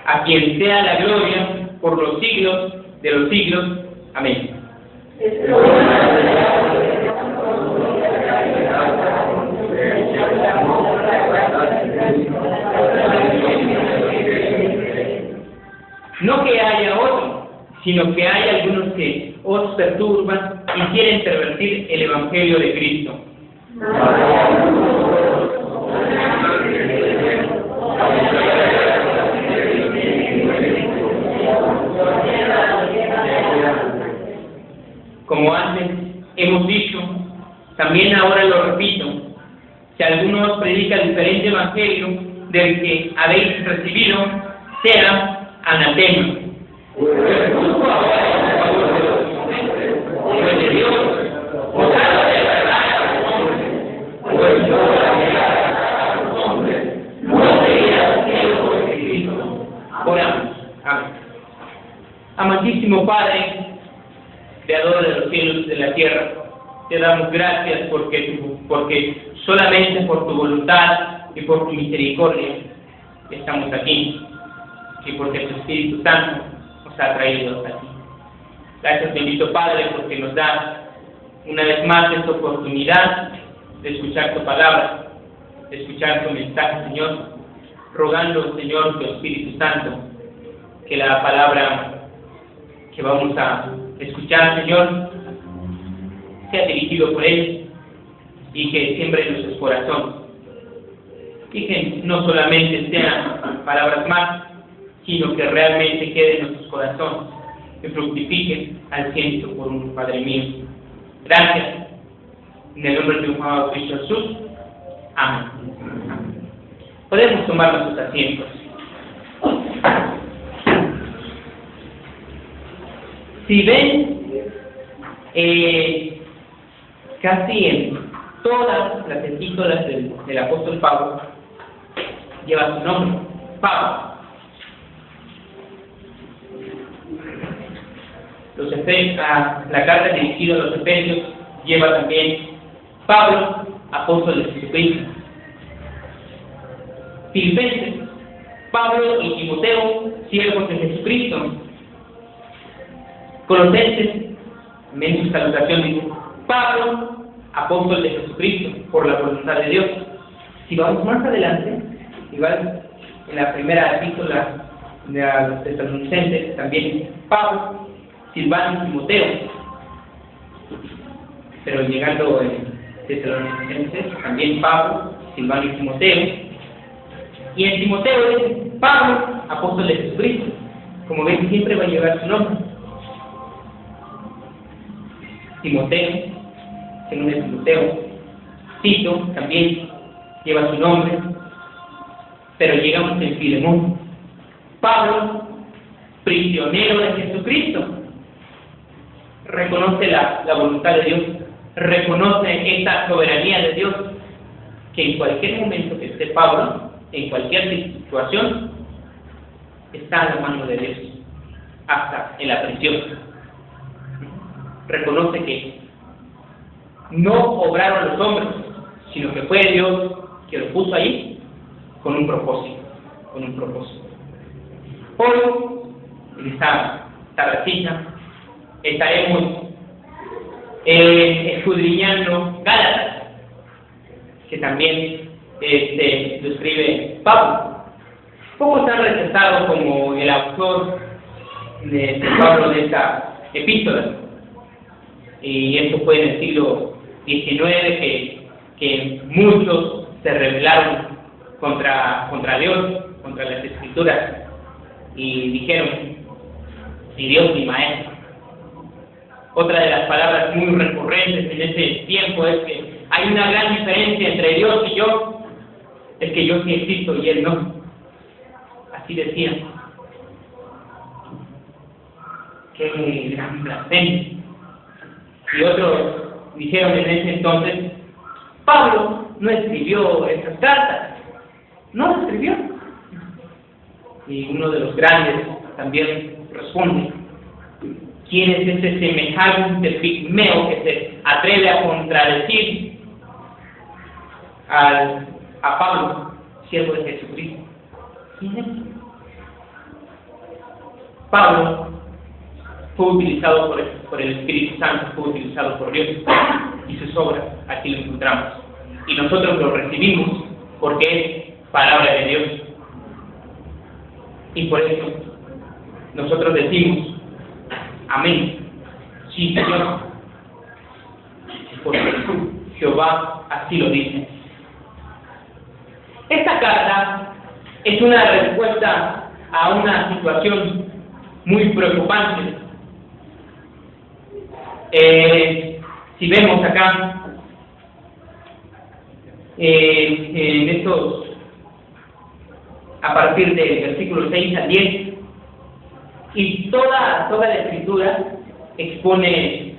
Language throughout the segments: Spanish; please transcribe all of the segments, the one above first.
A quien sea la gloria por los siglos de los siglos. Amén. No que haya otro, sino que hay algunos que os perturban y quieren pervertir el Evangelio de Cristo. Como antes hemos dicho, también ahora lo repito, si alguno os predica diferente evangelio del que habéis recibido, sea anatema. Oramos. Amén. Amantísimo Padre, Creador de los cielos y de la tierra, te damos gracias porque solamente por tu voluntad y por tu misericordia estamos aquí, y porque tu Espíritu Santo nos ha traído hasta aquí. Gracias, bendito Padre, porque nos da una vez más esta oportunidad de escuchar tu palabra, de escuchar tu mensaje, Señor, rogando, Señor, tu Espíritu Santo, que la palabra que vamos a escuchar, Señor, sea dirigido por Él y que siembre en nuestro corazón. Y que no solamente sean palabras más, sino que realmente quede en nuestros corazones, que fructifiquen al 100 Padre mío. Gracias. En el nombre de un amado Cristo Jesús. Amén. Podemos tomar nuestros asientos. Si ven, casi en todas las epístolas del apóstol Pablo lleva su nombre, Pablo. La carta dirigida a los Efesios lleva también Pablo, apóstol de Jesucristo. Filipenses, Pablo y Timoteo, siervos de Jesucristo. Colosenses, en su salutación dice, Pablo, apóstol de Jesucristo, por la voluntad de Dios. Si vamos más adelante, igual en la primera epístola de los Tesalonicenses, también Pablo, Silvano y Timoteo. Pero llegando en Tesalonicenses, también Pablo, Silvano y Timoteo. Y en Timoteo dice, Pablo, apóstol de Jesucristo. Como ven, siempre va a llevar su nombre. Timoteo, segundo de Timoteo. Tito también lleva su nombre. Pero llegamos en Filemón. Pablo, prisionero de Jesucristo. Reconoce la voluntad de Dios. Reconoce esta soberanía de Dios. Que en cualquier momento que esté Pablo, en cualquier situación, está en la mano de Dios. Hasta en la prisión. Reconoce que no obraron los hombres, sino que fue Dios que lo puso ahí con un propósito. Hoy, en esta tardecita, estaremos escudriñando Gálatas, que también lo escribe Pablo. Pocos han rechazado como el autor de Pablo de esta epístola. Y esto fue en el siglo XIX que muchos se rebelaron contra Dios, contra las Escrituras, y dijeron, ni Dios ni maestro. Otra de las palabras muy recurrentes en ese tiempo es que hay una gran diferencia entre Dios y yo, es que yo sí existo y Él no. Así decían. ¡Qué gran blasfemia! Y otros dijeron en ese entonces, Pablo no escribió esas cartas. No las escribió. Y uno de los grandes también responde, ¿quién es ese semejante pigmeo que se atreve a contradecir a Pablo, siervo de Jesucristo? ¿Quién es? Pablo fue utilizado por el Espíritu Santo, fue utilizado por Dios, y sus obras aquí lo encontramos. Y nosotros lo recibimos porque es palabra de Dios. Y por eso nosotros decimos, amén, sí, Señor, porque Jehová así lo dice. Esta carta es una respuesta a una situación muy preocupante. Si vemos acá, en estos, a partir del versículo 6 al 10, y toda la escritura expone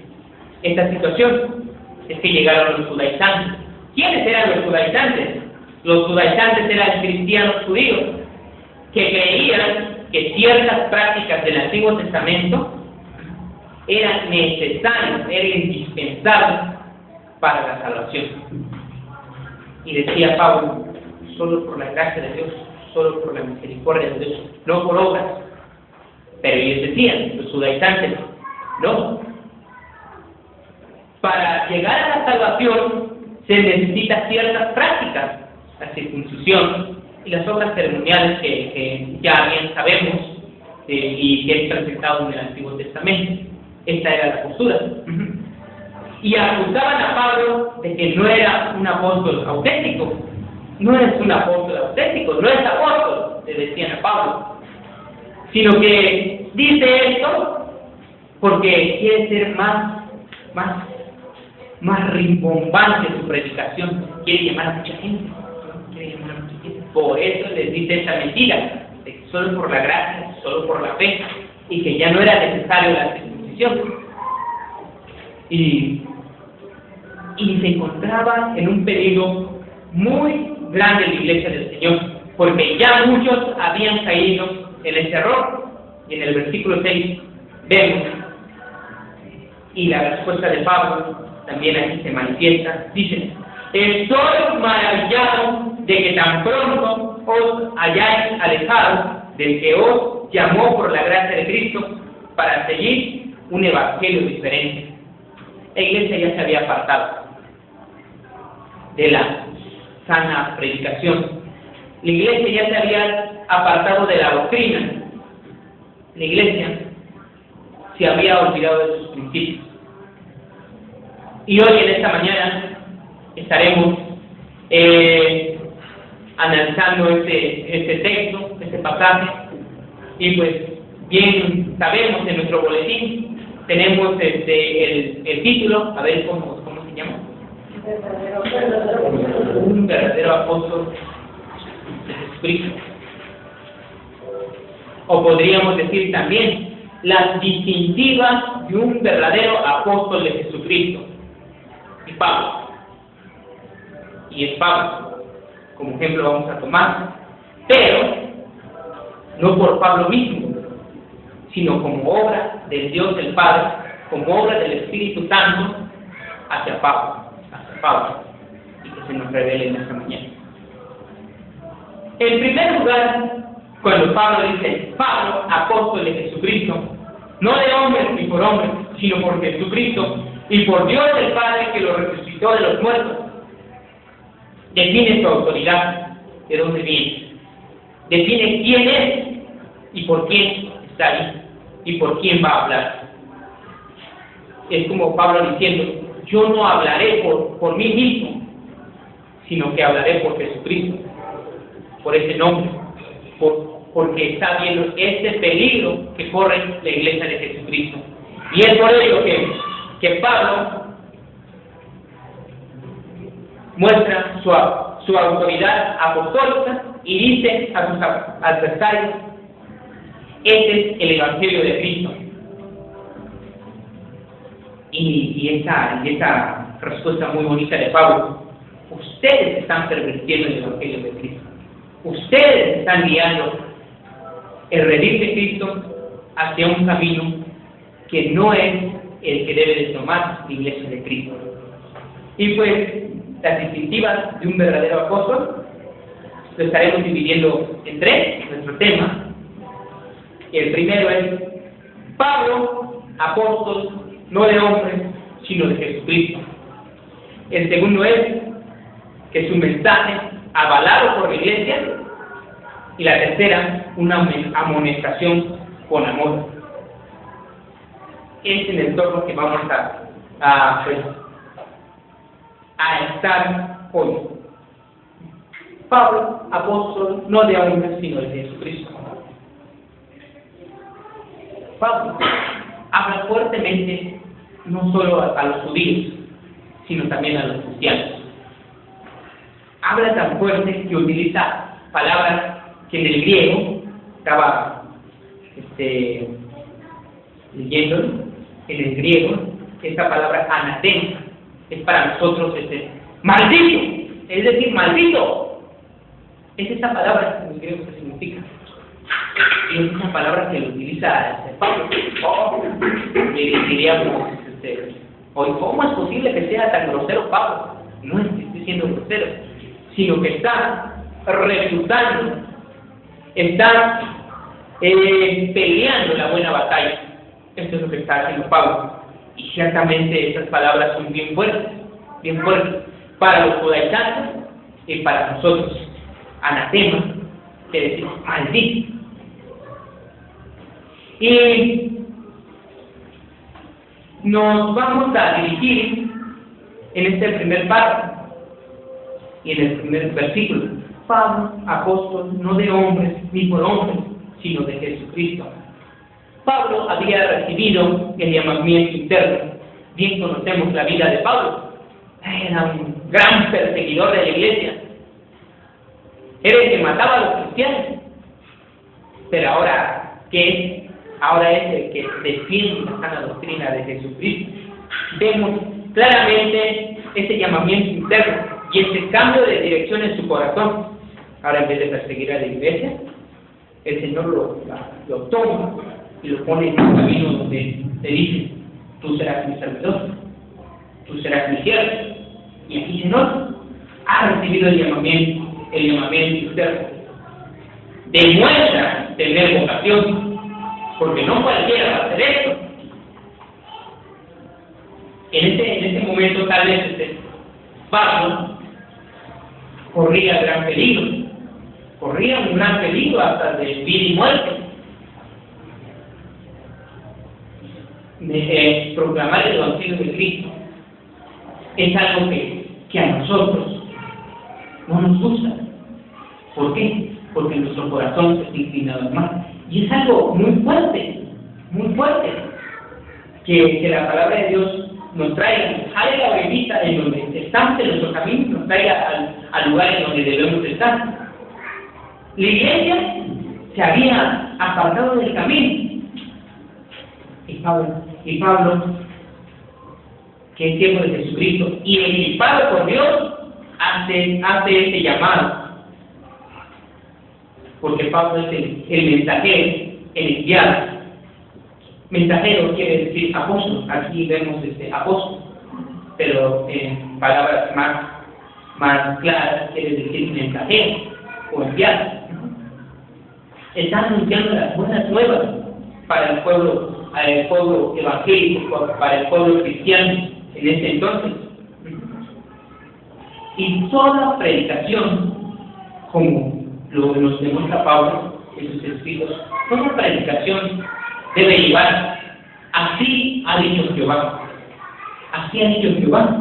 esta situación. Es que llegaron los judaizantes. ¿Quiénes eran los judaizantes? Los judaizantes eran cristianos judíos que creían que ciertas prácticas del Antiguo Testamento eran necesarias, eran indispensables para la salvación. Y decía Pablo, solo por la gracia de Dios, solo por la misericordia de Dios, no por obras. Pero ellos decían, los judaizantes, no. Para llegar a la salvación se necesitan ciertas prácticas, la circuncisión y las obras ceremoniales que ya bien sabemos y que es presentado en el Antiguo Testamento. Esta era la postura. Y acusaban a Pablo de que no era un apóstol auténtico. No eres un apóstol auténtico, no eres apóstol, le decían a Pablo. Sino que dice esto porque quiere ser más rimbombante su predicación, quiere llamar a mucha gente, por eso les dice esa mentira, de que solo por la gracia, solo por la fe, y que ya no era necesario la circuncisión. Y se encontraba en un peligro muy grande en la iglesia del Señor, porque ya muchos habían caído en ese error. Y en el versículo 6 vemos, y la respuesta de Pablo también aquí se manifiesta, dice: estoy maravillado de que tan pronto os hayáis alejado del que os llamó por la gracia de Cristo para seguir un evangelio diferente. La iglesia ya se había apartado de la sana predicación. La iglesia ya se había apartado de la doctrina. La iglesia se había olvidado de sus principios. Y hoy en esta mañana estaremos analizando este texto, este pasaje, y pues bien sabemos en nuestro boletín tenemos el título, a ver cómo se llama. Un verdadero apóstol de Jesucristo. O podríamos decir también las distintivas de un verdadero apóstol de Jesucristo. Y Pablo. Y es Pablo. Como ejemplo vamos a tomar. Pero no por Pablo mismo, sino como obra del Dios el Padre, como obra del Espíritu Santo hacia Pablo. Y que se nos revele en esta mañana. En primer lugar, cuando Pablo dice, Pablo, apóstol de Jesucristo, no de hombres ni por hombres, sino por Jesucristo y por Dios el Padre que lo resucitó de los muertos, define su autoridad, de dónde viene, define quién es y por quién está ahí y por quién va a hablar. Es como Pablo diciendo, yo no hablaré por mí mismo, sino que hablaré por Jesucristo, por ese nombre, porque está viendo este peligro que corre la iglesia de Jesucristo. Y es por ello que Pablo muestra su autoridad apostólica y dice a sus adversarios, este es el Evangelio de Cristo. Y esa respuesta muy bonita de Pablo, ustedes están pervirtiendo el Evangelio de Cristo. Ustedes están guiando el redil de Cristo hacia un camino que no es el que debe de tomar la iglesia de Cristo. Y pues, las distintivas de un verdadero apóstol lo estaremos dividiendo en tres, nuestro tema. El primero es Pablo, apóstol, no de hombres, sino de Jesucristo. El segundo es que su mensaje, avalado por la iglesia. Y la tercera, una amonestación con amor. Es en el entorno que vamos a estar hoy. Pablo, apóstol, no de hombres, sino de Jesucristo. Pablo habla fuertemente no solo a los judíos, sino también a los cristianos. Habla tan fuerte que utiliza palabras que en el griego, estaba leyendo, en el griego, esta palabra anatema es para nosotros maldito, es decir, maldito. Es esa palabra en el griego que significa. Y es una palabra que lo utiliza Pablo. Diríamos, hoy, ¿cómo es posible que sea tan grosero Pablo? No es que esté siendo grosero, sino que está refutando, está peleando la buena batalla. Esto es lo que está haciendo Pablo. Y ciertamente estas palabras son bien fuertes para los judaizantes y para nosotros. Anatema, que decir maldito. Y nos vamos a dirigir en este primer párrafo y en el primer versículo. Pablo, apóstol, no de hombres ni por hombres, sino de Jesucristo. Pablo había recibido el llamamiento interno. Bien conocemos la vida de Pablo. Era un gran perseguidor de la iglesia. Era el que mataba a los cristianos. Pero ahora, ¿qué es? Ahora es el que defiende la sana doctrina de Jesucristo. Vemos claramente ese llamamiento interno y ese cambio de dirección en su corazón. Ahora, en vez de perseguir a la iglesia, el Señor lo toma y lo pone en un camino donde le dice: tú serás mi servidor, tú serás mi siervo. Y aquí, Señor, ha recibido el llamamiento interno. Demuestra tener vocación, porque no cualquiera va a hacer esto. En este momento, tal vez Pablo corría un gran peligro hasta de vida y muerte. Proclamar el Evangelio de Cristo es algo que a nosotros no nos gusta. ¿Por qué? Porque nuestro corazón se está inclinado al mal. Y es algo muy fuerte, que la palabra de Dios nos traiga, jale la orillita en donde estamos en nuestro camino, nos traiga al lugar en donde debemos estar. La iglesia se había apartado del camino. Y Pablo, que es siervo de Jesucristo y equipado por Dios, hace este llamado. Porque Pablo es el mensajero, el enviado. Mensajero quiere decir apóstol. Aquí vemos apóstol, pero en palabras más claras quiere decir mensajero o enviado. Está anunciando las buenas nuevas para el pueblo evangélico, para el pueblo cristiano en ese entonces. Y toda predicación, como lo nos demuestra Pablo en sus escritos, toda predicación debe llevar: así ha dicho Jehová. Así ha dicho Jehová.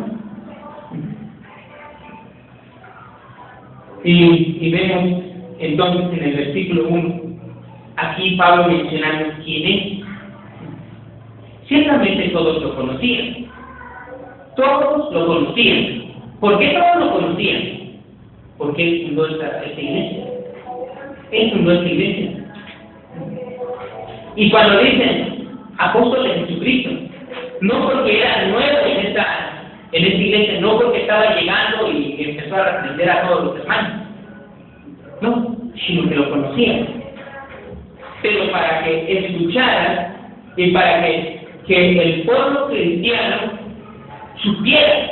Y vemos entonces en el versículo 1, aquí Pablo mencionando quién es. Ciertamente todos lo conocían. Todos lo conocían. ¿Por qué todos lo conocían? Porque él fundó esta iglesia. Él fundó esta iglesia. Y cuando dicen apóstol de Jesucristo, no porque era nuevo en esta iglesia, no porque estaba llegando y empezó a reprender a todos los hermanos, no, sino que lo conocían. Pero para que escucharan y para que el pueblo cristiano supiera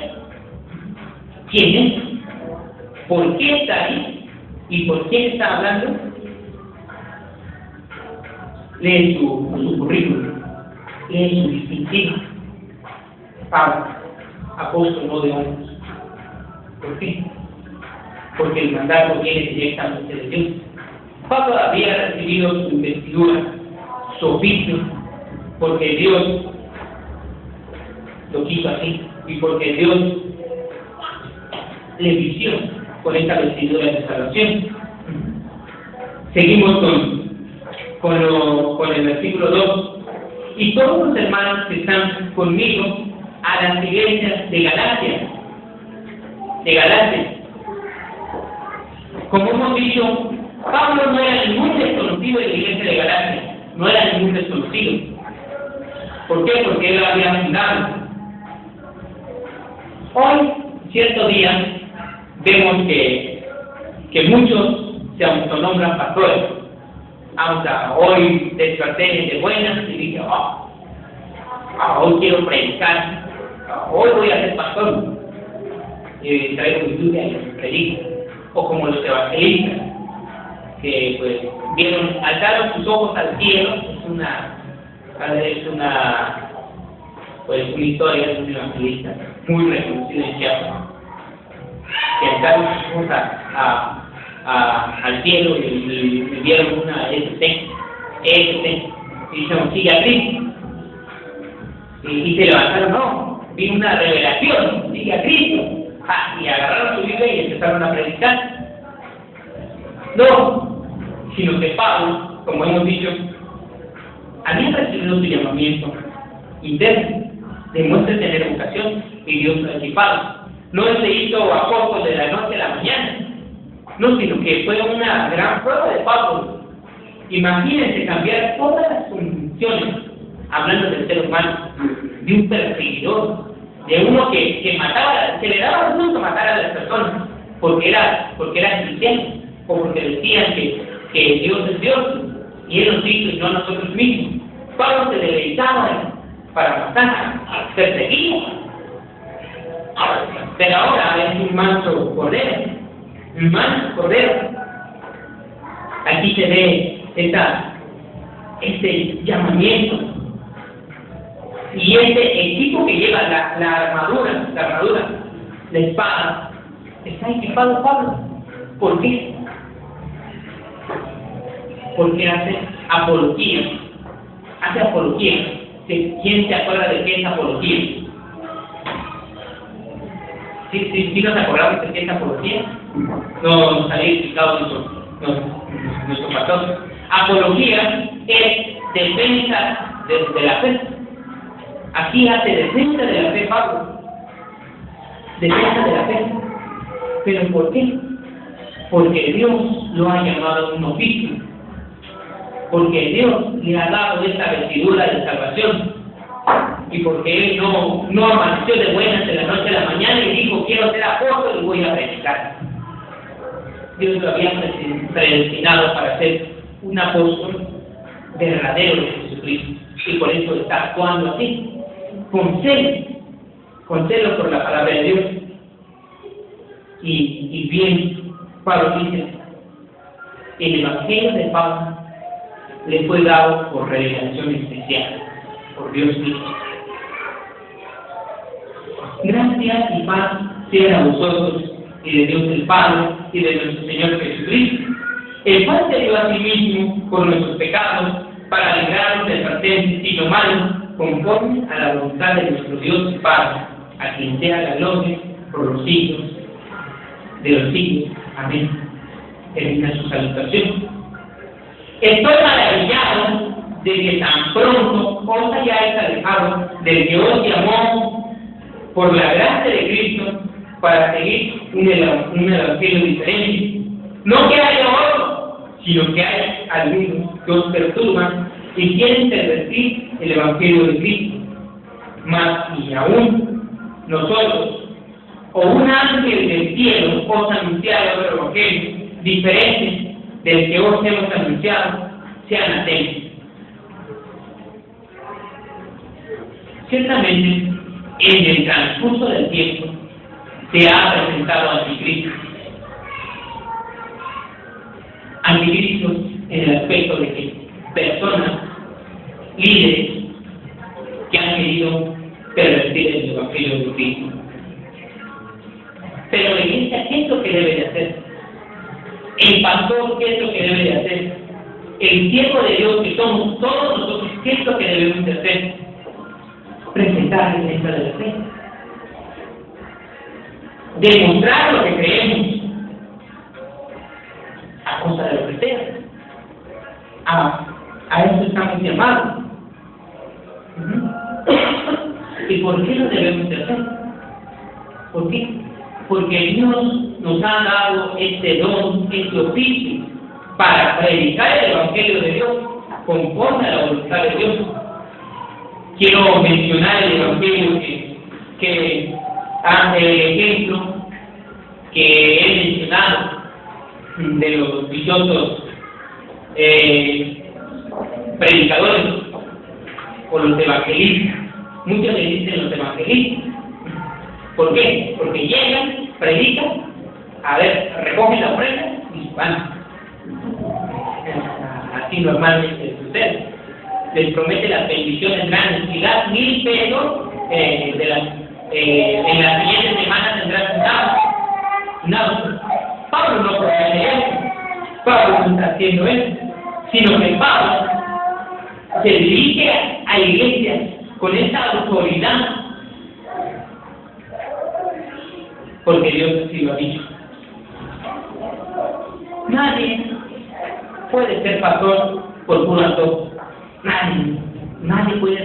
quién es, por qué está ahí ¿Y por quién está hablando? Lee su currículum, lee su distintivo. Pablo, apóstol no de hombres. ¿Por qué? Porque el mandato viene directamente de Dios. Pablo había recibido su investidura, su oficio, porque Dios lo quiso así y porque Dios le vistió con esta vestidura de salvación. Seguimos con el versículo 2. Y todos los hermanos que están conmigo a las iglesias de Galacia. Como hemos dicho, Pablo no era ningún desconocido de la iglesia de Galacia, no era ningún desconocido. ¿Por qué? Porque él había fundado. Hoy, cierto día, vemos que muchos se autonombran pastores. Hoy desperté de buenas y dije, hoy quiero predicar, hoy voy a ser pastor. Y traigo mi Biblia y predico. O como los evangelistas, que pues vieron, alzaron sus ojos al cielo. Es una historia de un evangelista muy reconocido en Chiapas, que alzaron sus ojos al cielo y vieron una ST, y dijeron, sigue a Cristo. Y se levantaron, no, vino una revelación, sigue a Cristo. Y agarraron su Biblia y empezaron a predicar. No, sino que Pablo, como hemos dicho, había recibido su llamamiento interno, demuestra tener vocación y Dios lo ha equipado. No se hizo apóstol de la noche a la mañana, no, sino que fue una gran prueba de Pablo. Imagínense cambiar todas las condiciones, hablando del ser humano, de un perseguidor, de uno que mataba, que le daba gusto matar a las personas, porque era cristiano, o porque decían que Dios es Dios, y Él nos hizo y no nosotros mismos. Pablo se deleitaba para matar, perseguir. Pero ahora es un manso cordero, Aquí se ve este llamamiento. Y este equipo que lleva la armadura, la espada, está equipado Pablo. ¿Por qué? Porque hace apología. ¿Quién se acuerda de qué es apología? ¿Sí nos acordamos de qué es apología? Nos había explicado nuestro pastor. Apología es defensa de la fe. Aquí hace defensa de la fe Pablo. Defensa de la fe. ¿Pero por qué? Porque Dios lo ha llamado a un oficio. Porque Dios le ha dado esta vestidura de salvación. Y porque Él no amaneció de buenas de la noche a la mañana y dijo, quiero ser apóstol y voy a predicar. Dios lo había predestinado para ser un apóstol verdadero de Jesucristo. Y por eso está actuando así. Con celo por la palabra de Dios. Y bien, Pablo dice, el Evangelio de Pablo le fue dado por revelación especial, por Dios mismo. Gracia y paz sean a vosotros y de Dios el Padre y de nuestro Señor Jesucristo, el cual se dio a sí mismo por nuestros pecados para librarnos del presente destino malo, conforme a la voluntad de nuestro Dios y Padre, a quien sea la gloria por los siglos de los siglos. Amén. Termina su salutación. Estoy maravillado de que tan pronto os hayáis alejado del que os llamó por la gracia de Cristo para seguir un evangelio diferente. No que haya otro, sino que hay algunos que os perturban y quieren pervertir el evangelio de Cristo. Mas y aún nosotros, o un ángel del cielo, os anunciara otro evangelio diferente del que os hemos anunciado, sean atentos. Ciertamente, en el transcurso del tiempo, se ha presentado Anticristo. anticristos en el aspecto de que personas, líderes, que han querido pervertir el Evangelio de Cristo. Pero la iglesia, ¿qué es lo que debe de hacer? El pastor, ¿qué es lo que debe de hacer? El siervo de Dios, que somos todos nosotros, ¿qué es lo que debemos de hacer? Presentar la iglesia de la fe. Demostrar lo que creemos a costa de lo que sea. A eso estamos llamados. ¿Y por qué lo debemos de hacer? ¿Por qué? Porque Dios nos ha dado este don, este oficio, para predicar el Evangelio de Dios conforme a la voluntad de Dios. Quiero mencionar el Evangelio que el ejemplo que he mencionado de los dichosos predicadores o los evangelistas. Muchos le dicen los evangelistas. ¿Por qué? Porque llegan, predican, a ver, recogen la ofrenda y se van. Así normalmente sucede. Les promete las bendiciones grandes. Si das 1,000 pesos, en las siguientes semanas tendrás nada. Pablo no promete eso. Pablo no está haciendo eso. Sino que Pablo se dirige a la iglesia con esa autoridad. Porque Dios así lo ha dicho. Nadie puede ser pastor por puro antojo. Nadie puede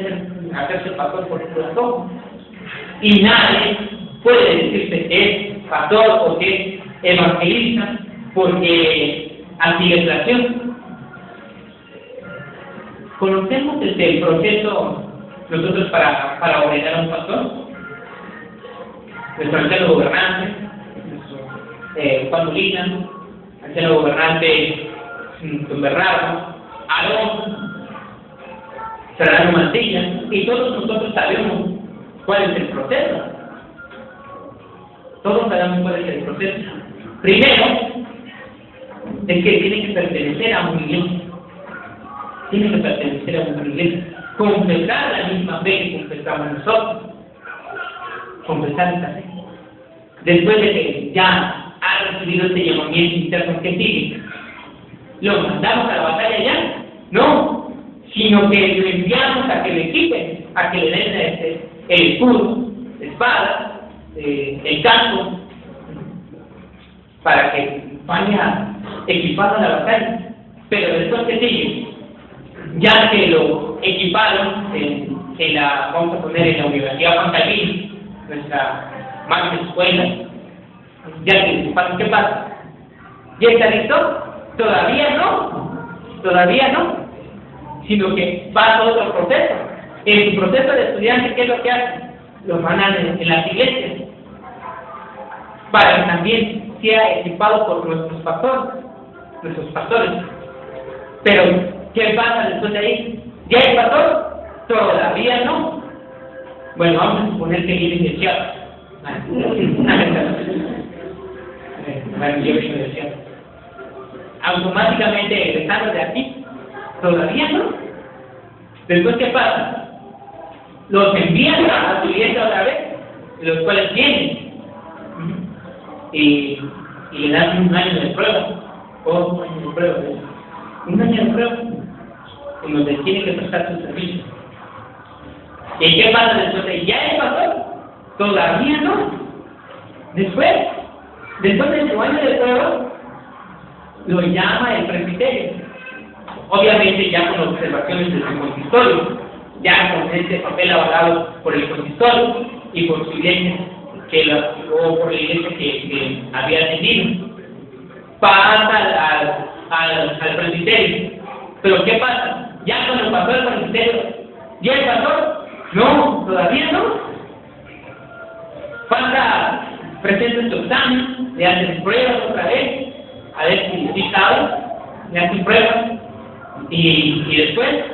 hacerse pastor por puro antojo. Y nadie puede decirse que es pastor o que es evangelista porque administración. ¿Conocemos el proceso nosotros para ordenar a un pastor? Nuestro anciano gobernante, Juan Molina, anciano gobernante Don Bernardo, Aarón, Serrano Mantilla, y todos nosotros sabemos cuál es el proceso. Todos sabemos cuál es el proceso. Primero, es que tiene que pertenecer a una iglesia. Tiene que pertenecer a una iglesia. Confesar la misma fe que confesamos nosotros. Confesar esta fe. Después de que ya ha recibido este llamamiento interno que sigue, ¿lo mandamos a la batalla ya? No, sino que lo enviamos a que le equipen, a que le den el escudo, la espada, el casco, para que vaya equipado a la batalla. Pero después que sigue, ya que lo equiparon vamos a poner en la Universidad Juan Calvino, nuestra más escuela, ya que equiparon, ¿qué pasa? ¿Ya está listo? Todavía no, sino que va a otro proceso. En su proceso de estudiante, ¿qué es lo que hacen? Los mandan en las iglesias, para que también sea equipado por nuestros pastores. Pero, ¿qué pasa después de ahí? ¿Ya es pastor? Todavía no. Bueno, vamos a suponer que viene iniciado. Automáticamente egresando de aquí. Todavía no. Después, ¿qué pasa? Los envían a su iglesia otra vez, los cuales vienen y le dan un año de prueba, un año de prueba, en donde tiene que prestar su servicio. ¿Y qué pasa después de ya es pastor? Todavía no. Después de su año de prueba, lo llama el presbiterio. Obviamente ya con observaciones del consistorio, ya con este papel avalado por el consistorio y por su iglesia, o por la iglesia que había atendido. Pasa al presbiterio. Pero ¿qué pasa? Ya cuando pasó el presbiterio, ¿ya el pastor? No, todavía no. Falta, presenta su examen, le hacen pruebas otra vez, a ver si sabe, le hacen pruebas, y después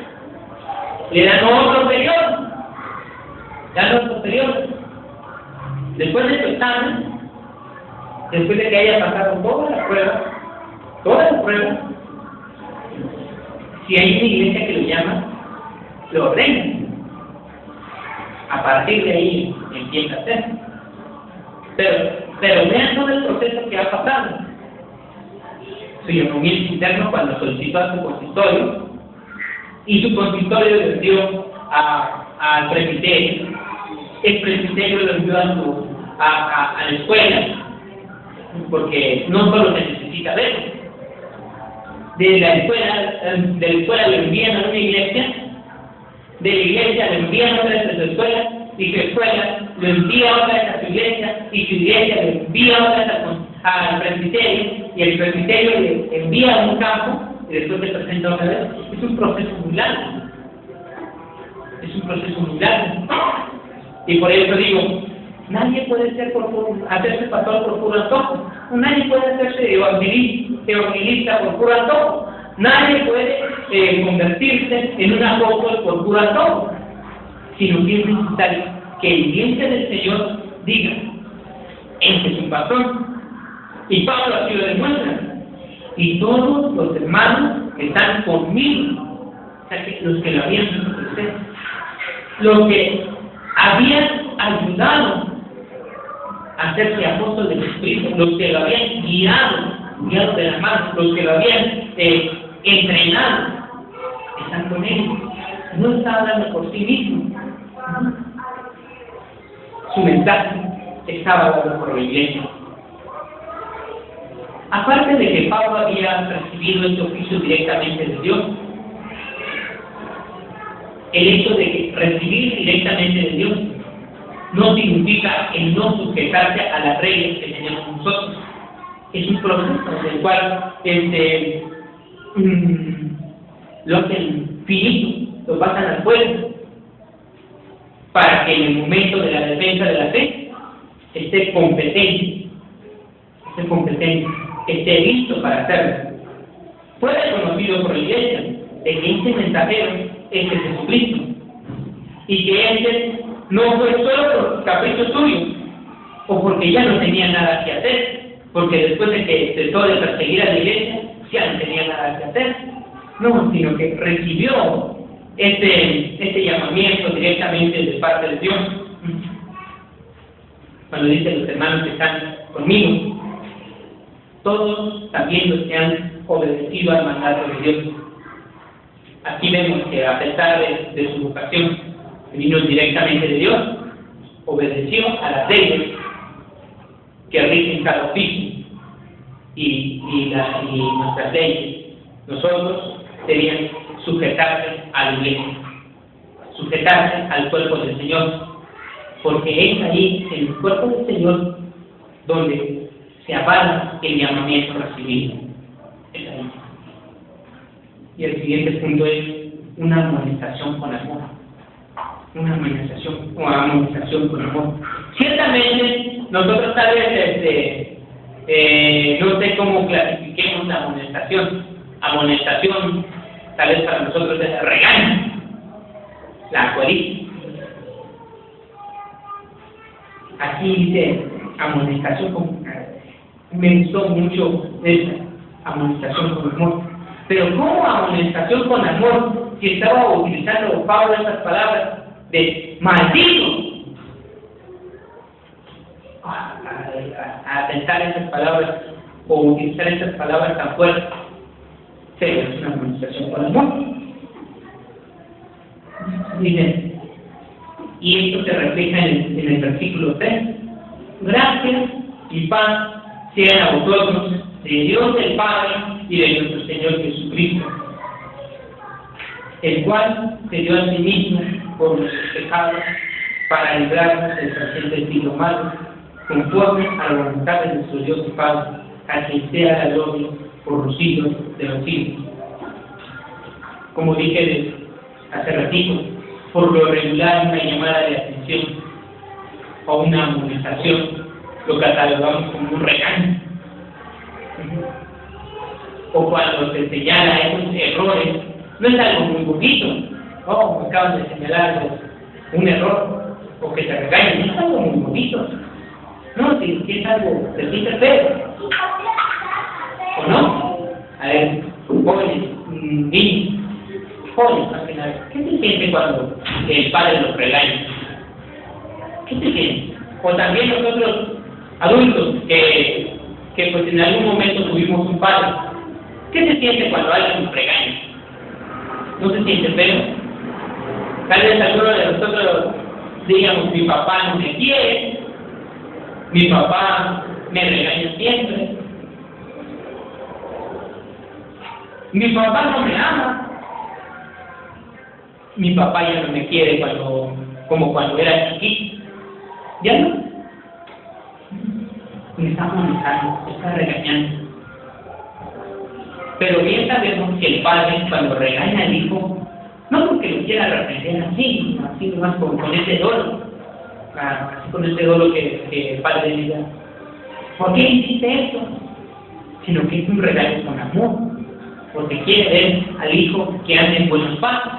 le dan otro periodo. Después de su examen, después de que haya pasado todas las pruebas, Si hay una iglesia que lo llama, lo ordena. A partir de ahí empieza a hacer. Pero vean todo el proceso que ha pasado. Su llamamiento interno cuando solicitó a su consistorio, y su consistorio lo envió al presbiterio. El presbiterio lo envió a la escuela, porque no solo se necesita verlo. De la escuela lo envían a una iglesia, de la iglesia lo envían otra vez a su escuela, y su escuela lo envía otra vez a su iglesia, y su iglesia lo envía otra vez al presbiterio, y el presbiterio le envía a un campo, y después se presenta otra vez. Es un proceso muy largo. Es un proceso muy largo. Y por eso digo, nadie puede hacerse pastor por puro antojo. Nadie puede hacerse evangelista por puro antojo. Nadie puede convertirse en un apóstol por puro antojo. Sino que es necesario que el diente del Señor diga, este es un pastor. Y Pablo así lo demuestra. Y todos los hermanos están conmigo. O sea, que los que lo habían visto crecer, los que habían ayudado a hacerse apóstol de Jesucristo, los que lo habían guiado de las manos, los que lo habían entrenado, están con él. No está hablando por sí mismo. Su mensaje estaba hablando por la iglesia. Aparte de que Pablo había recibido este oficio directamente de Dios, el hecho de que recibir directamente de Dios no significa el no sujetarse a las reglas que tenemos nosotros. Es un proceso del cual lo hacen finito, lo pasan al pueblo, para que en el momento de la defensa de la fe esté competente, esté listo para hacerlo. Fue reconocido por la iglesia de que este mensajero es de Jesucristo, y que este no fue solo por capricho suyo, o porque ya no tenía nada que hacer, porque después de que trató de perseguir a la iglesia, ya no tenía nada que hacer. No, sino que recibió este llamamiento directamente de parte de Dios. Cuando dice los hermanos que están conmigo, todos también los que han obedecido al mandato de Dios. Aquí vemos que a pesar de su vocación, que vino directamente de Dios, obedeció a las leyes que rigen cada oficio y nuestras leyes. Nosotros debíamos sujetarse a la iglesia, sujetarse al cuerpo del Señor, porque es ahí, en el cuerpo del Señor, donde se avala el llamamiento recibido. Es ahí. Y el siguiente punto es una amonestación con amor. Una amonestación con amor. Ciertamente, nosotros tal vez, no sé cómo clasifiquemos la amonestación. Amonestación, tal vez para nosotros es el regaño, la codicia. Aquí dice amonestación con... Me gustó mucho esa amonestación con amor. Pero ¿cómo amonestación con amor si estaba utilizando Pablo esas palabras de maldito? A pensar esas palabras o utilizar esas palabras tan fuertes, pero es una amonestación con amor. Dice, y esto se refleja en el versículo 3. Gracias y paz sean a vosotros, de Dios el Padre y de nuestro Señor Jesucristo, el cual se dio a sí mismo por nuestros pecados para librarnos del presente siglo malo, conforme a la voluntad de nuestro Dios y Padre, a quien sea la gloria por los siglos de los siglos. Como dije hace ratito, por lo regular una llamada de atención o una amonestación lo catalogamos como un regaño. O cuando se señala esos errores, no es algo muy bonito. Oh, me acaban de señalar un error, o que te regañen, no es algo muy bonito. No, si es algo de ti feo. ¿O no? A ver, jóvenes, niños, jóvenes al final, ¿qué se siente cuando el padre los regaña? ¿Qué se siente? O también nosotros, adultos, que pues en algún momento tuvimos un padre, ¿qué se siente cuando alguien nos regaña? ¿No se siente feo? Tal vez alguno de nosotros digamos, mi papá no me quiere, mi papá me regaña siempre, mi papá no me ama, mi papá ya no me quiere como cuando era chiquito. ¿Ya no? Me está amonestando, me está regañando. Pero bien sabemos que el padre, cuando regaña al hijo, no porque lo quiera reprender así nomás con ese dolo, así con ese dolo que el padre diga, ¿por qué hiciste esto? Sino que es un regaño con amor, porque quiere ver al hijo que anda en buenos pasos.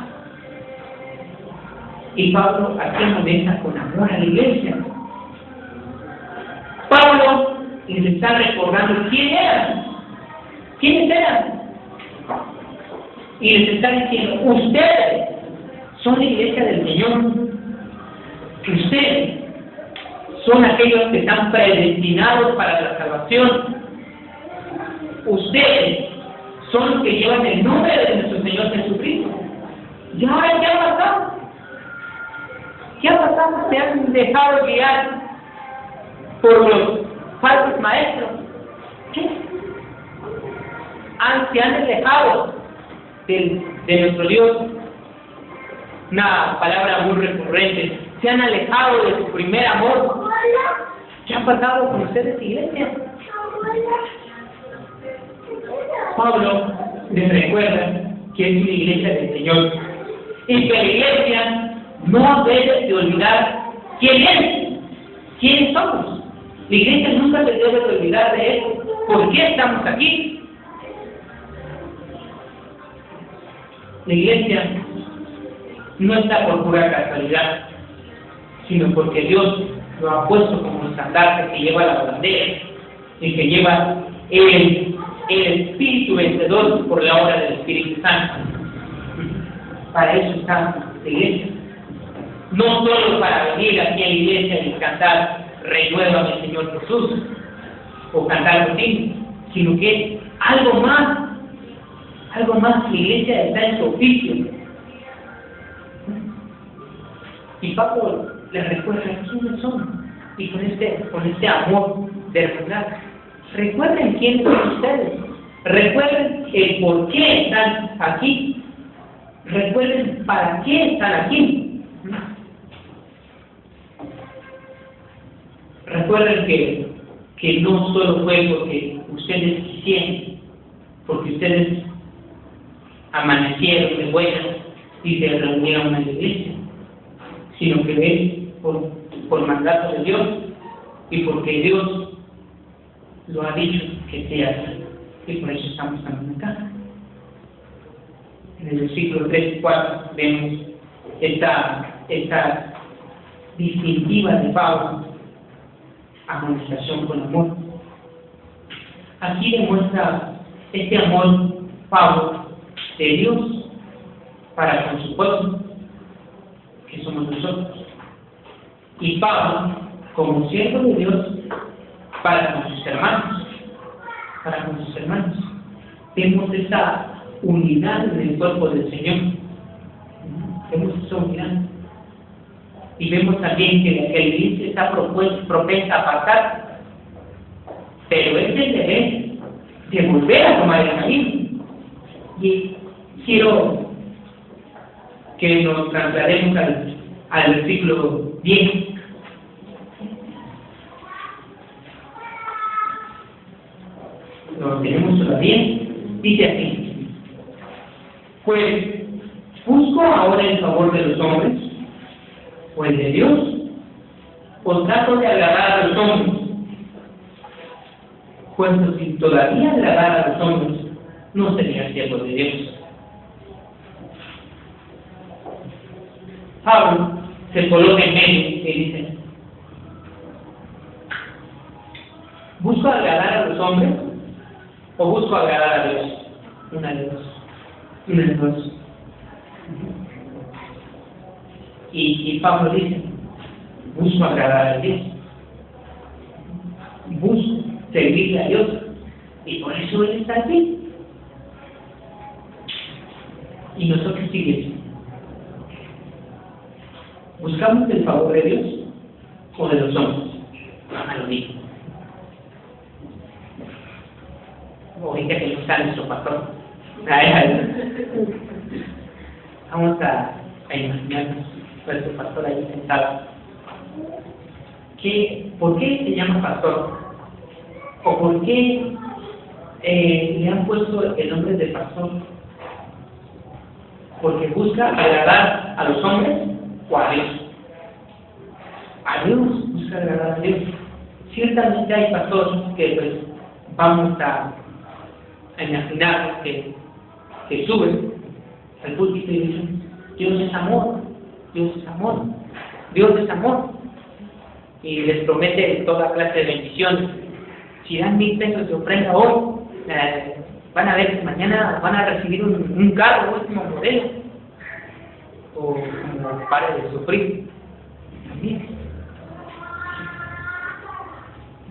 Y Pablo aquí amonesta con amor a la iglesia. Pablo les está recordando quiénes eran. Y les está diciendo, ustedes son la iglesia del Señor. Ustedes son aquellos que están predestinados para la salvación. Ustedes son los que llevan el nombre de nuestro Señor Jesucristo. ¿Ya ha pasado? ¿Qué ha pasado? Se han dejado guiar por los falsos maestros. ¿Qué? Se han alejado de nuestro Dios. Una palabra muy recurrente. Se han alejado de su primer amor. ¿Qué ha pasado con ustedes, iglesia? Pablo les recuerda que es una iglesia del Señor y que la iglesia no debe de olvidar quién es, quiénes somos. La iglesia nunca se debe de olvidar de eso. ¿Por qué estamos aquí? La iglesia no está por pura casualidad, sino porque Dios lo ha puesto como estandarte que lleva la bandera y que lleva el espíritu vencedor por la obra del Espíritu Santo. Para eso está la iglesia. No solo para venir aquí a la iglesia y cantar Renuévame, Señor Jesús, o cantar los himnos, sino que algo más. La iglesia está en su oficio. Y Pablo les recuerda quiénes son. Y con este amor de verdad. Recuerden quiénes son ustedes. Recuerden el por qué están aquí. Recuerden para qué están aquí. Recuerden que no solo fue porque ustedes quisieron, porque ustedes amanecieron de buenas y se reunieron en la iglesia, sino que es por mandato de Dios y porque Dios lo ha dicho que sea así, y por eso estamos también acá. En el versículo 3 y 4 vemos esta distintiva de Pablo, amonestación con amor. Aquí demuestra este amor Pablo de Dios para con su pueblo, que somos nosotros, y Pablo como siervo de Dios para con sus hermanos. Vemos esa unidad en el cuerpo del Señor. Vemos esa unidad. Y vemos también que la iglesia está propensa a pasar, pero es el deber de volver a tomar el camino. Y quiero que nos traslademos al versículo 10. Lo tenemos todavía. Dice así: pues, ¿busco ahora el favor de los hombres o el de Dios? ¿O trato de agradar a los hombres? Pues si todavía agradara a los hombres, no sería siervo de Dios. Pablo se coloca en medio y dice: ¿busco agradar a los hombres o busco agradar a Dios? Una de dos. Y Pablo dice, busco agradar a Dios, busco servirle a Dios, y por eso Él está aquí. Y nosotros, iglesia, ¿buscamos el favor de Dios o de los hombres? A lo mismo. Ahorita que no está nuestro pastor. Vamos a imaginarnos nuestro pastor ahí sentado. ¿Por qué se llama pastor? ¿O por qué le han puesto el nombre de pastor? ¿Porque busca agradar a los hombres o a Dios? A Dios, busca agradar a Dios. Ciertamente hay pastores que pues vamos a imaginar que suben al púlpito y dicen, Dios es amor, Dios es amor, Dios es amor. Y les promete toda clase de bendiciones. Si dan 1,000 pesos de ofrenda hoy, van a ver que mañana van a recibir un carro último modelo. O como pare de sufrir. También.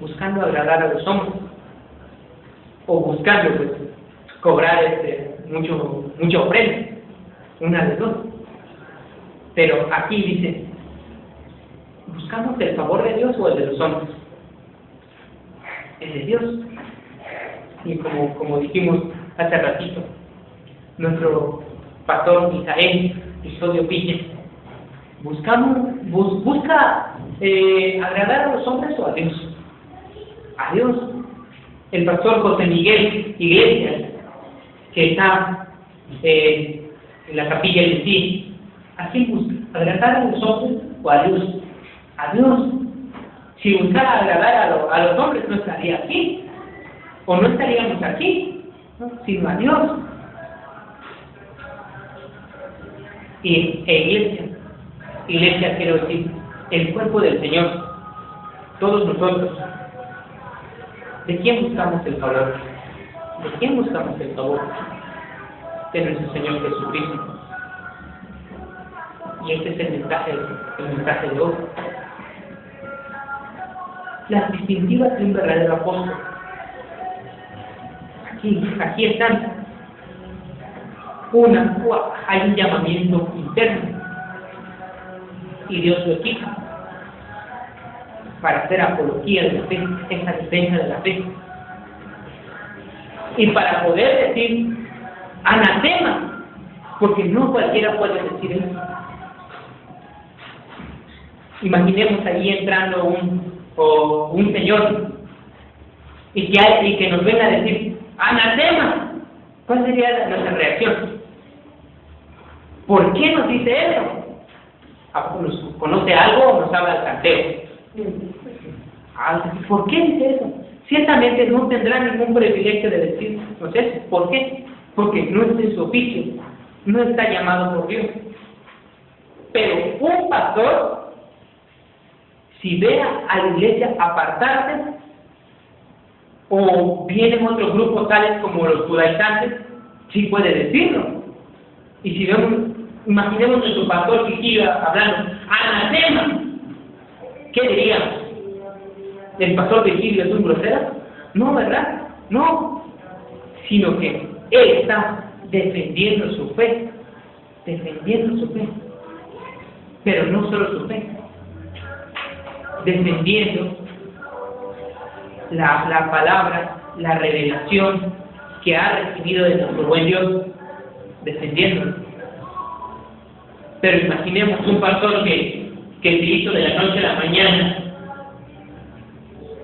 Buscando agradar a los hombres. O buscando pues cobrar mucho ofrenda. Una de dos. Pero aquí dice, ¿buscamos el favor de Dios o el de los hombres? El de Dios. Y como dijimos hace ratito, nuestro pastor Misael Custodio Pilla, ¿busca agradar a los hombres o a Dios? A Dios. El pastor José Miguel Iglesias, que está en la capilla de sí, ¿a quién busca? ¿Agradar a los hombres o a Dios? A Dios. Si buscara agradar a los hombres, no estaría aquí. O no estaríamos aquí, ¿no? Sino a Dios. Y iglesia quiero decir, el cuerpo del Señor, todos nosotros, ¿de quién buscamos el favor? ¿De quién buscamos el favor? De nuestro Señor Jesucristo. Y este es el mensaje de hoy. Las distintivas de un verdadero apóstol. Aquí están. Hay un llamamiento interno y Dios lo equipa para hacer apología de la fe, esa defensa de la fe. Y para poder decir anatema, porque no cualquiera puede decir eso. Imaginemos ahí entrando un señor y que nos venga a decir anatema. ¿Cuál sería nuestra reacción? ¿Por qué nos dice eso? ¿Nos conoce algo o nos habla al canteo? ¿Por qué dice eso? Ciertamente no tendrá ningún privilegio de decirnos eso. ¿Por qué? Porque no es en su oficio, no está llamado por Dios. Pero un pastor, si ve a la iglesia apartarse, o vienen otros grupos tales como los judaizantes, sí puede decirlo. Y si vemos, imaginemos nuestro pastor Vigilio hablando, anatema, ¿qué diríamos? ¿El pastor Vigilio es un grosero? No, ¿verdad? No, sino que él está defendiendo su fe, pero no solo su fe, defendiendo la palabra, la revelación que ha recibido de nuestro buen Dios, defendiéndolo. Pero imaginemos un pastor que se hizo de la noche a la mañana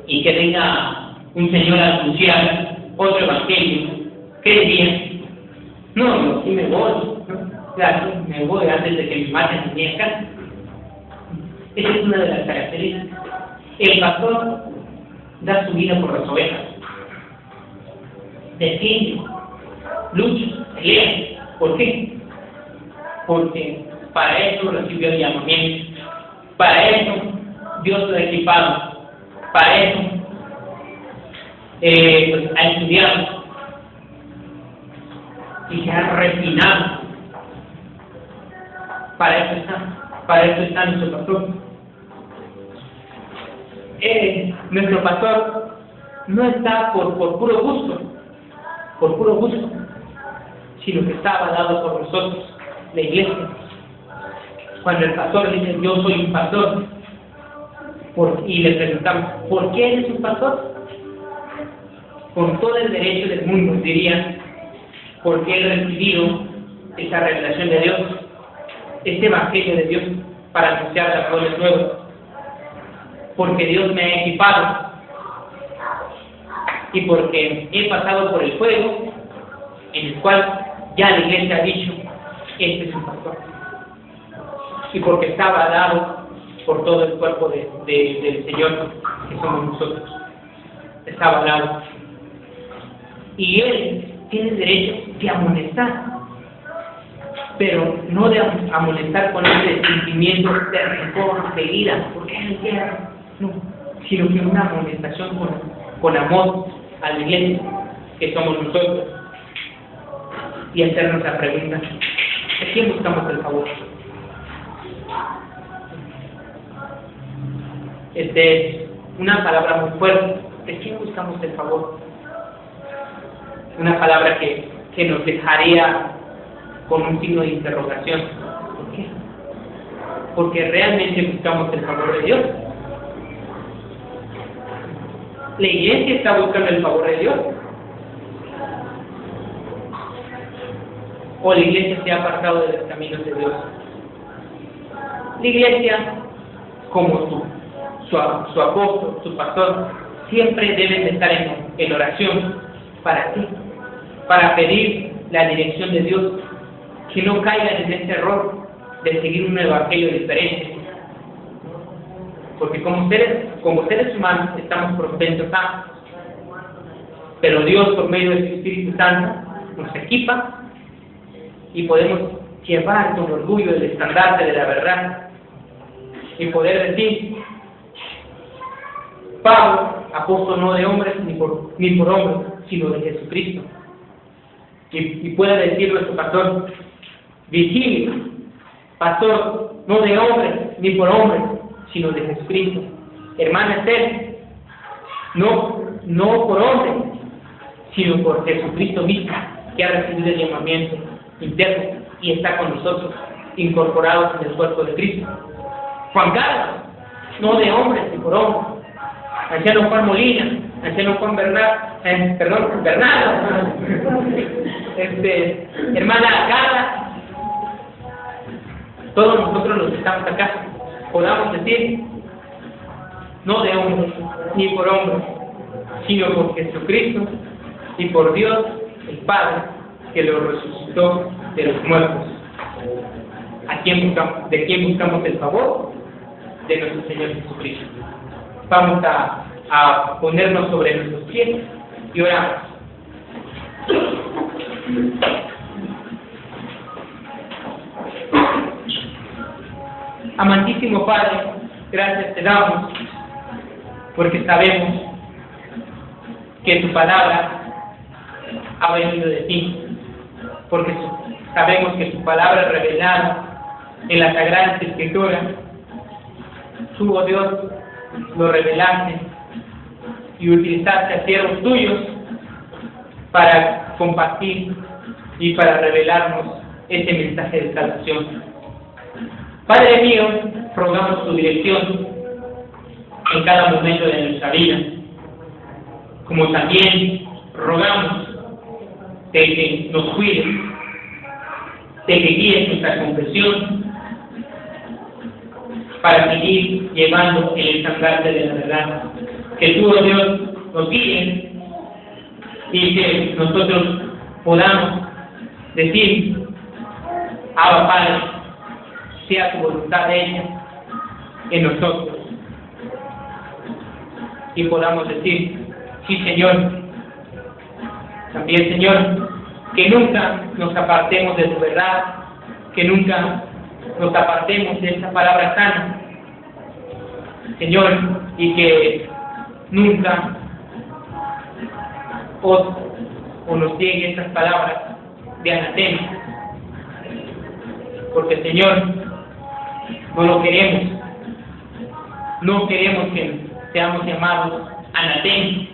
y que venga un señor a anunciar otro evangelio. ¿Qué diría? No, yo sí me voy, ¿no? Claro, me voy antes de que me maten en mi casa. Esa es una de las características. El pastor da su vida por las ovejas, defiende, lucha, pelea. ¿Por qué? Porque para eso recibió el llamamiento, para eso Dios lo ha equipado, para eso ha estudiado y se ha refinado. Para eso está, Para eso está nuestro pastor. Nuestro pastor no está por puro gusto, sino que está avalado por nosotros, la iglesia. Cuando el pastor dice, yo soy un pastor, y le preguntamos, ¿por qué eres un pastor? Con todo el derecho del mundo, diría, porque he recibido esa revelación de Dios, este evangelio de Dios, para anunciar las buenas nuevas, porque Dios me ha equipado, y porque he pasado por el fuego, en el cual ya la iglesia ha dicho, este es un pastor, y porque está avalado por todo el cuerpo del Señor, que somos nosotros, está avalado, y Él tiene el derecho de amonestar, pero no de amonestar con ese sentimiento de rencor, de ira, porque es guerra, no, sino que una amonestación con amor a la iglesia, que somos nosotros, y hacernos la pregunta, ¿de quién buscamos el favor? Una palabra muy fuerte, ¿de quién buscamos el favor? Una palabra que nos dejaría con un signo de interrogación. ¿Por qué? Porque realmente buscamos el favor de Dios. La iglesia está buscando el favor de Dios. O la iglesia se ha apartado de los caminos de Dios. La iglesia, como su apóstol, su pastor, siempre deben de estar en oración para ti, para pedir la dirección de Dios, que no caigan en este error de seguir un evangelio diferente, porque como seres humanos estamos propensos a, pero Dios por medio de su Espíritu Santo nos equipa y podemos llevar con orgullo el estandarte de la verdad y poder decir, Pablo, apóstol no de hombres ni por hombres, sino de Jesucristo. Y puede decir nuestro pastor, Virgilio, pastor no de hombres ni por hombres, sino de Jesucristo. Hermana Esther, no por hombres, sino por Jesucristo mismo, que ha recibido el llamamiento interno y está con nosotros, incorporados en el cuerpo de Cristo. Juan Carlos, no de hombres ni por hombres. Anciano Juan Molina, anciano Juan Bernardo, hermana Carla, todos nosotros los que estamos acá, podamos decir, no de hombres ni por hombres, sino por Jesucristo y por Dios el Padre, que lo resucitó de los muertos. ¿De quién buscamos el favor? De nuestro Señor Jesucristo. Vamos a ponernos sobre nuestros pies y oramos. Amantísimo Padre, gracias te damos, porque sabemos que tu palabra ha venido de ti, porque sabemos que tu palabra revelada en la Sagrada Escritura, tú, oh Dios, lo revelaste y utilizaste a siervos tuyos para compartir y para revelarnos ese mensaje de salvación. Padre mío, rogamos tu dirección en cada momento de nuestra vida, como también rogamos de que nos cuides, de que guíes nuestra confesión para seguir llevando el estandarte de la verdad. Que tú, oh Dios, nos guíes y que nosotros podamos decir, Abba Padre, sea tu voluntad hecha en nosotros. Y podamos decir, sí Señor, también Señor, que nunca nos apartemos de tu verdad, que nunca nos apartemos de esta palabra sana, Señor, y que nunca o nos lleguen estas palabras de anatema, porque Señor, No lo queremos. No queremos que seamos llamados anatemas,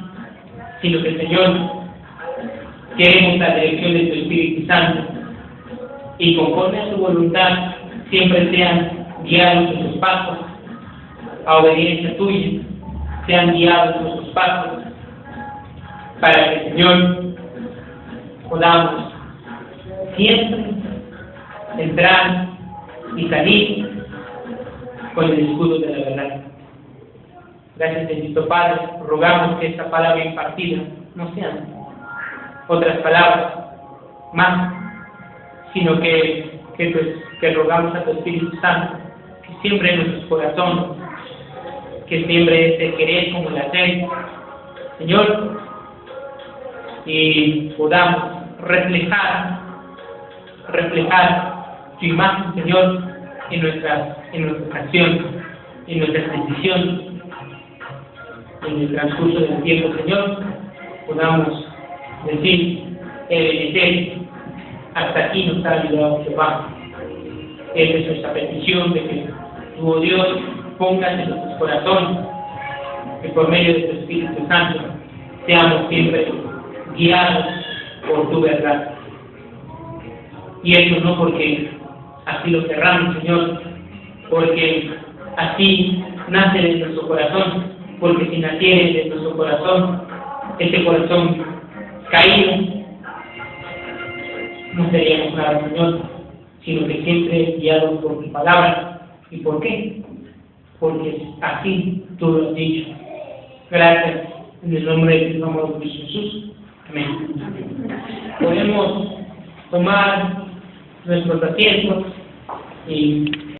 sino que, Señor, queremos la dirección de tu Espíritu Santo y conforme a su voluntad siempre sean guiados nuestros pasos a obediencia tuya, sean guiados nuestros pasos para que, Señor, podamos siempre entrar y salir con el escudo de la verdad. Gracias, bendito Padre, rogamos que esta palabra impartida no sean otras palabras más, sino que rogamos a tu Espíritu Santo que siempre en nuestros corazones, que siempre es el querer como el hacer, Señor, y podamos reflejar tu imagen, Señor, en nuestras acciones, en nuestras decisiones, en el transcurso del tiempo, Señor, podamos decir, Ebenezer, hasta aquí nos ha ayudado Jehová. Esa es nuestra petición, de que tú, oh Dios, pongas en nuestros corazones, que por medio de tu Espíritu Santo seamos siempre guiados por tu verdad. Y eso no porque así lo querramos, Señor, porque así nace de nuestro corazón, porque si naciera de nuestro corazón, este corazón caído, no seríamos nada, Señor, sino que siempre guiados por tu palabra. ¿Y por qué? Porque así tú lo has dicho. Gracias, en el nombre de tu amado Jesús. Amén. Podemos tomar nuestros asientos y